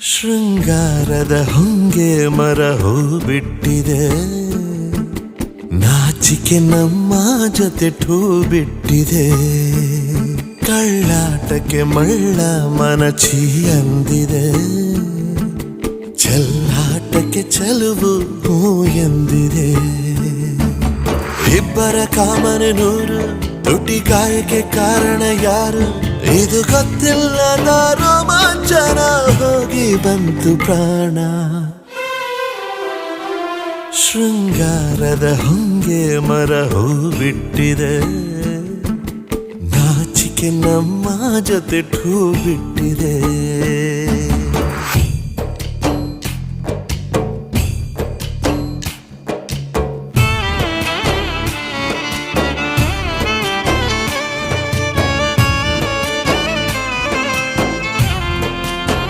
ಶೃಂಗಾರದ ಹೊಂಗೆ ಮರ ಹೂ ಬಿಟ್ಟಿದೆ, ನಾಚಿಕೆ ನಮ್ಮ ಜೊತೆ ಠೂ ಬಿಟ್ಟಿದೆ. ಕಳ್ಳಾಟಕ್ಕೆ ಮಳ್ಳ ಮನಚಿ ಅಂದಿದೆ, ಚೆಲ್ಲಾಟಕ್ಕೆ ಚೆಲುವು ಹೂ ಎಂದಿದೆ. ಇಬ್ಬರ ಕಾಮನೆ ನೂರು, ತುಟಿ ಕಾಯಕ್ಕೆ ಕಾರಣ ಯಾರು? ಇದು ಗೊತ್ತಿಲ್ಲದ ರೋಮಾಂಚನ, ಹೋಗಿ ಬಂತು ಪ್ರಾಣ. ಶೃಂಗಾರದ ಹೊಂಗೆ ಮರ ಹೂ ಬಿಟ್ಟಿದೆ, ನಾಚಿಕೆ ನಮ್ಮ ಜೊತೆ ಠೂ ಬಿಟ್ಟಿದೆ.